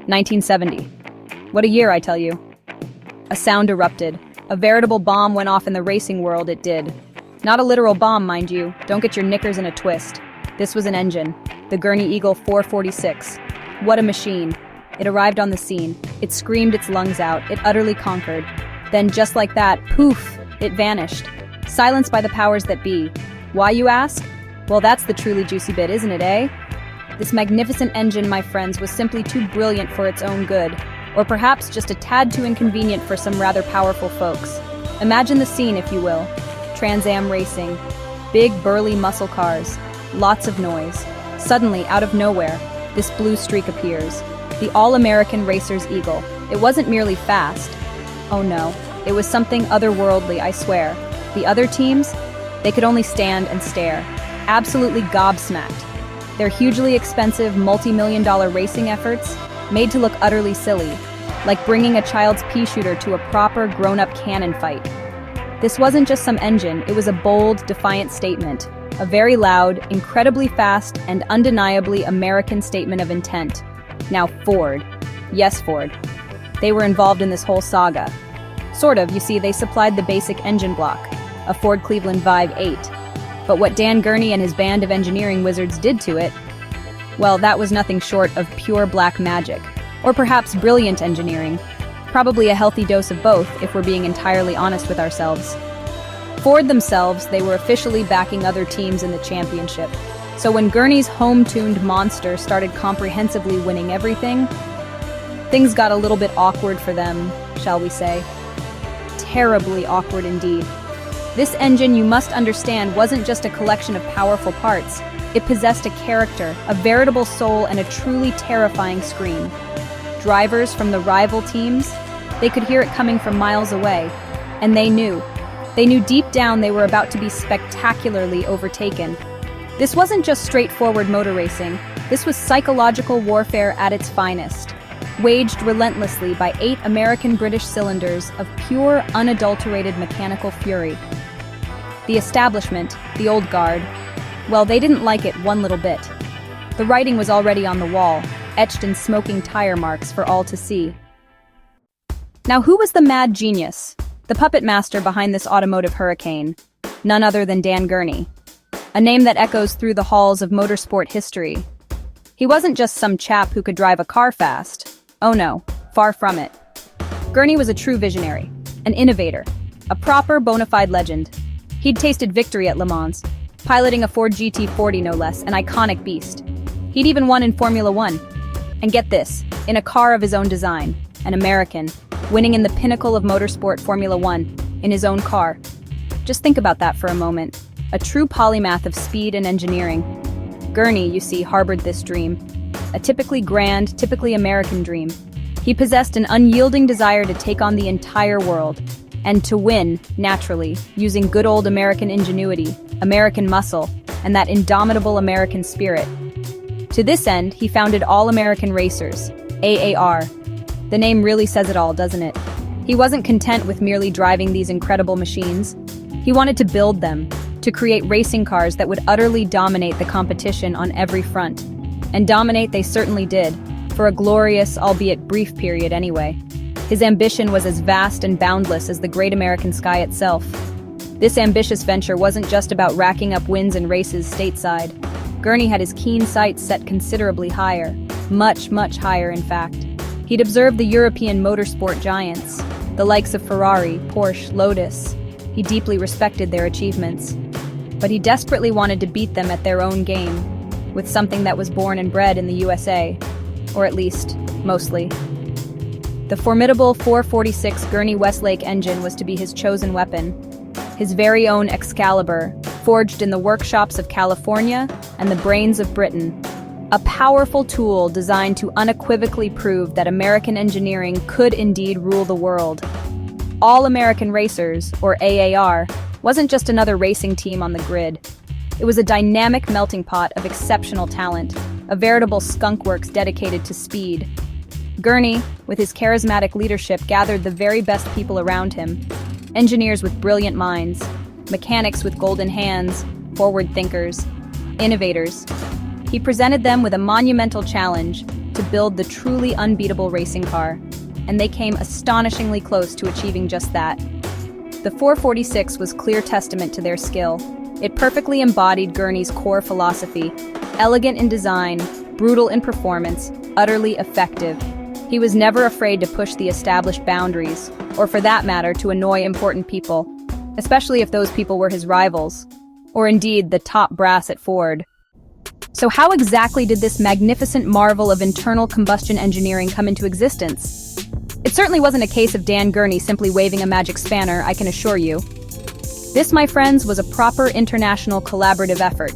1970. What a year, I tell you. A sound erupted. A veritable bomb went off in the racing world, it did. Not a literal bomb, mind you. Don't get your knickers in a twist. This was an engine. The Gurney Eagle 446. What a machine. It arrived on the scene. It screamed its lungs out. It utterly conquered. Then, just like that, poof, it vanished. Silenced by the powers that be. Why, you ask? Well, that's the truly juicy bit, isn't it, eh? This magnificent engine, my friends, was simply too brilliant for its own good, or perhaps just a tad too inconvenient for some rather powerful folks. Imagine the scene, if you will. Trans Am racing. Big, burly muscle cars. Lots of noise. Suddenly, out of nowhere, this blue streak appears. The All-American Racer's Eagle. It wasn't merely fast. Oh no, it was something otherworldly, I swear. The other teams? They could only stand and stare. Absolutely gobsmacked. Their hugely expensive, multi-million-dollar racing efforts made to look utterly silly, like bringing a child's pea shooter to a proper, grown-up cannon fight. This wasn't just some engine, it was a bold, defiant statement. A very loud, incredibly fast, and undeniably American statement of intent. Now Ford. Yes, Ford. They were involved in this whole saga. Sort of, you see, they supplied the basic engine block, a Ford Cleveland Vibe 8. But what Dan Gurney and his band of engineering wizards did to it, well, that was nothing short of pure black magic. Or perhaps brilliant engineering. Probably a healthy dose of both, if we're being entirely honest with ourselves. Ford themselves, they were officially backing other teams in the championship. So when Gurney's home-tuned monster started comprehensively winning everything, things got a little bit awkward for them, shall we say. Terribly awkward indeed. This engine, you must understand, wasn't just a collection of powerful parts. It possessed a character, a veritable soul, and a truly terrifying scream. Drivers from the rival teams, they could hear it coming from miles away. And they knew. They knew deep down they were about to be spectacularly overtaken. This wasn't just straightforward motor racing. This was psychological warfare at its finest. Waged relentlessly by 8 American-British cylinders of pure, unadulterated mechanical fury. The establishment, the old guard, well, they didn't like it one little bit. The writing was already on the wall, etched in smoking tire marks for all to see. Now, who was the mad genius, the puppet master behind this automotive hurricane? None other than Dan Gurney, a name that echoes through the halls of motorsport history. He wasn't just some chap who could drive a car fast. Oh no, far from it. Gurney was a true visionary, an innovator, a proper bona fide legend. He'd tasted victory at Le Mans, piloting a Ford GT40 no less, an iconic beast. He'd even won in Formula One. And get this, in a car of his own design, an American, winning in the pinnacle of motorsport Formula One, in his own car. Just think about that for a moment. A true polymath of speed and engineering. Gurney, you see, harbored this dream. A typically grand, typically American dream. He possessed an unyielding desire to take on the entire world, and to win, naturally, using good old American ingenuity, American muscle, and that indomitable American spirit. To this end, he founded All-American Racers, AAR. The name really says it all, doesn't it? He wasn't content with merely driving these incredible machines. He wanted to build them, to create racing cars that would utterly dominate the competition on every front. And dominate they certainly did, for a glorious, albeit brief period anyway. His ambition was as vast and boundless as the great American sky itself. This ambitious venture wasn't just about racking up wins in races stateside. Gurney had his keen sights set considerably higher, much, much higher in fact. He'd observed the European motorsport giants, the likes of Ferrari, Porsche, Lotus. He deeply respected their achievements. But he desperately wanted to beat them at their own game, with something that was born and bred in the USA, or at least, mostly. The formidable 446 Gurney Westlake engine was to be his chosen weapon, his very own Excalibur, forged in the workshops of California and the brains of Britain. A powerful tool designed to unequivocally prove that American engineering could indeed rule the world. All-American Racers, or AAR, wasn't just another racing team on the grid. It was a dynamic melting pot of exceptional talent, a veritable skunkworks dedicated to speed. Gurney, with his charismatic leadership, gathered the very best people around him. Engineers with brilliant minds, mechanics with golden hands, forward thinkers, innovators. He presented them with a monumental challenge, to build the truly unbeatable racing car, and they came astonishingly close to achieving just that. The 446 was clear testament to their skill. It perfectly embodied Gurney's core philosophy: elegant in design, brutal in performance, utterly effective. He was never afraid to push the established boundaries, or for that matter, to annoy important people, especially if those people were his rivals, or indeed the top brass at Ford. So how exactly did this magnificent marvel of internal combustion engineering come into existence? It certainly wasn't a case of Dan Gurney simply waving a magic spanner, I can assure you. This, my friends, was a proper international collaborative effort.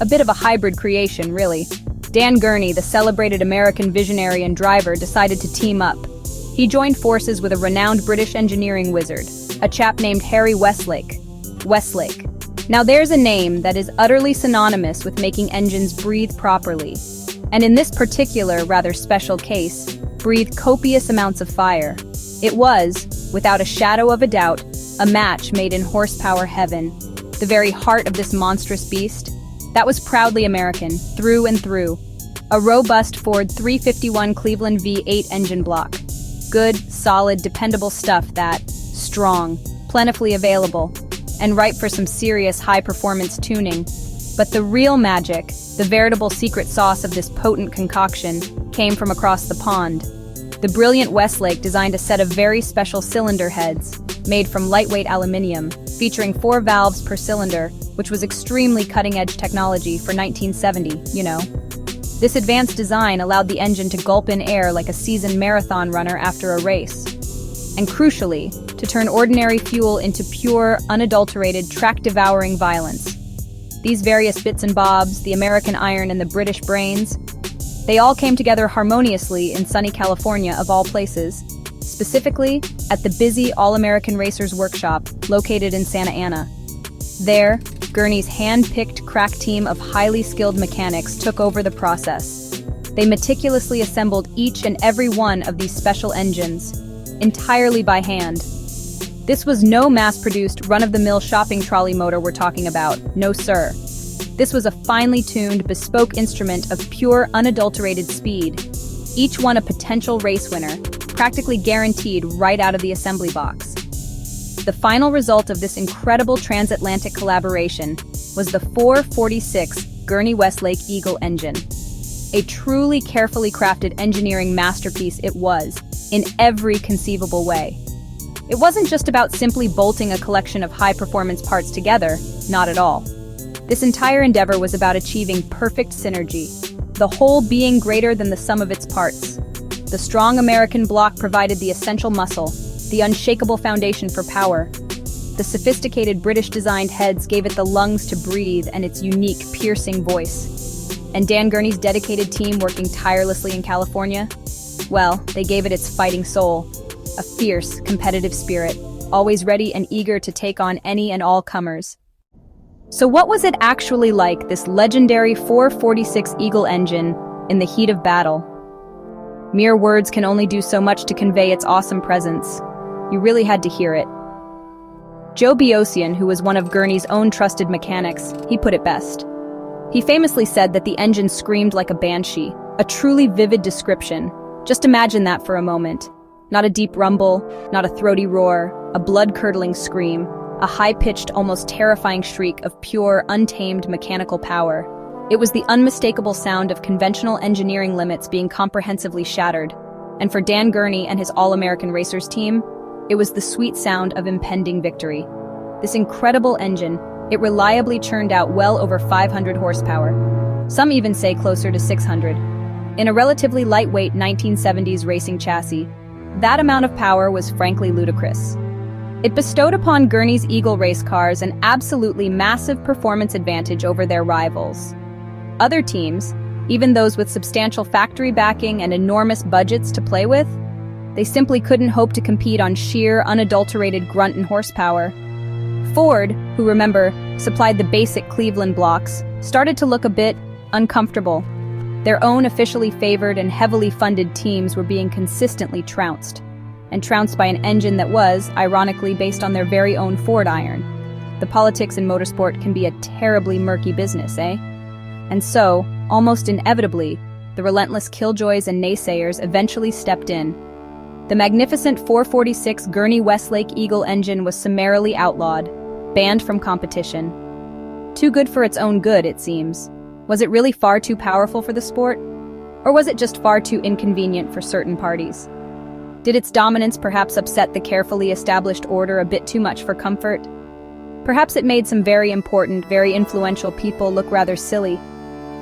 A bit of a hybrid creation, really. Dan Gurney, the celebrated American visionary and driver, decided to team up. He joined forces with a renowned British engineering wizard, a chap named Harry Westlake. Westlake. Now there's a name that is utterly synonymous with making engines breathe properly, and in this particular, rather special case, breathe copious amounts of fire. It was, without a shadow of a doubt, a match made in horsepower heaven. The very heart of this monstrous beast, that was proudly American, through and through. A robust Ford 351 Cleveland V8 engine block. Good, solid, dependable stuff that, strong, plentifully available, and ripe for some serious high-performance tuning. But the real magic, the veritable secret sauce of this potent concoction, came from across the pond. The brilliant Westlake designed a set of very special cylinder heads, made from lightweight aluminium, featuring 4 valves per cylinder, which was extremely cutting-edge technology for 1970, you know. This advanced design allowed the engine to gulp in air like a seasoned marathon runner after a race. And crucially, to turn ordinary fuel into pure, unadulterated, track-devouring violence. These various bits and bobs, the American iron and the British brains, they all came together harmoniously in sunny California, of all places, specifically at the busy All-American Racers Workshop located in Santa Ana. There, Gurney's hand-picked crack team of highly skilled mechanics took over the process. They meticulously assembled each and every one of these special engines, entirely by hand. This was no mass-produced, run-of-the-mill shopping trolley motor we're talking about, no sir. This was a finely tuned, bespoke instrument of pure, unadulterated speed, each one a potential race winner, practically guaranteed right out of the assembly box. The final result of this incredible transatlantic collaboration was the 446 Gurney Westlake Eagle engine. A truly carefully crafted engineering masterpiece it was, in every conceivable way. It wasn't just about simply bolting a collection of high-performance parts together, not at all. This entire endeavor was about achieving perfect synergy, the whole being greater than the sum of its parts. The strong American block provided the essential muscle, the unshakable foundation for power. The sophisticated British-designed heads gave it the lungs to breathe and its unique, piercing voice. And Dan Gurney's dedicated team working tirelessly in California? Well, they gave it its fighting soul, a fierce, competitive spirit, always ready and eager to take on any and all comers. So what was it actually like, this legendary 446 Eagle engine, in the heat of battle? Mere words can only do so much to convey its awesome presence. You really had to hear it. Joe Biosian, who was one of Gurney's own trusted mechanics, he put it best. He famously said that the engine screamed like a banshee, a truly vivid description. Just imagine that for a moment. Not a deep rumble, not a throaty roar, a blood-curdling scream, a high-pitched, almost terrifying shriek of pure, untamed mechanical power. It was the unmistakable sound of conventional engineering limits being comprehensively shattered. And for Dan Gurney and his All-American Racers team, it was the sweet sound of impending victory. This incredible engine, it reliably churned out well over 500 horsepower. Some even say closer to 600. In a relatively lightweight 1970s racing chassis, that amount of power was frankly ludicrous. It bestowed upon Gurney's Eagle race cars an absolutely massive performance advantage over their rivals. Other teams, even those with substantial factory backing and enormous budgets to play with, they simply couldn't hope to compete on sheer, unadulterated grunt and horsepower. Ford, who remember, supplied the basic Cleveland blocks, started to look a bit uncomfortable. Their own officially favored and heavily funded teams were being consistently trounced, and trounced by an engine that was, ironically, based on their very own Ford iron. The politics in motorsport can be a terribly murky business, eh? And so, almost inevitably, the relentless killjoys and naysayers eventually stepped in. The magnificent 446 Gurney Westlake Eagle engine was summarily outlawed, banned from competition. Too good for its own good, it seems. Was it really far too powerful for the sport? Or was it just far too inconvenient for certain parties? Did its dominance perhaps upset the carefully established order a bit too much for comfort? Perhaps it made some very important, very influential people look rather silly.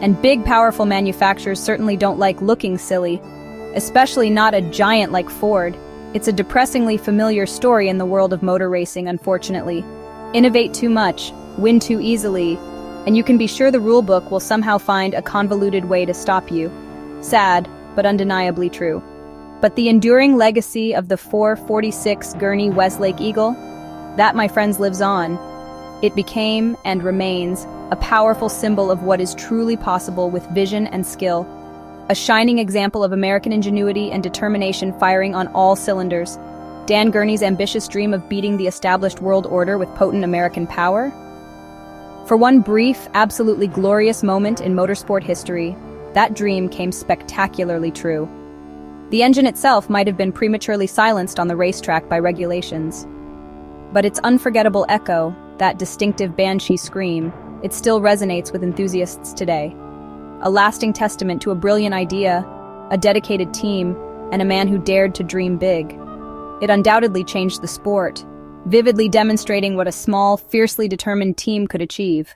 And big, powerful manufacturers certainly don't like looking silly, especially not a giant like Ford. It's a depressingly familiar story in the world of motor racing, unfortunately. Innovate too much, win too easily, and you can be sure the rulebook will somehow find a convoluted way to stop you. Sad, but undeniably true. But the enduring legacy of the 446 Gurney Westlake Eagle, that, my friends, lives on. It became, and remains, a powerful symbol of what is truly possible with vision and skill. A shining example of American ingenuity and determination firing on all cylinders. Dan Gurney's ambitious dream of beating the established world order with potent American power? For one brief, absolutely glorious moment in motorsport history, that dream came spectacularly true. The engine itself might have been prematurely silenced on the racetrack by regulations. But its unforgettable echo, that distinctive banshee scream, it still resonates with enthusiasts today. A lasting testament to a brilliant idea, a dedicated team, and a man who dared to dream big. It undoubtedly changed the sport, vividly demonstrating what a small, fiercely determined team could achieve.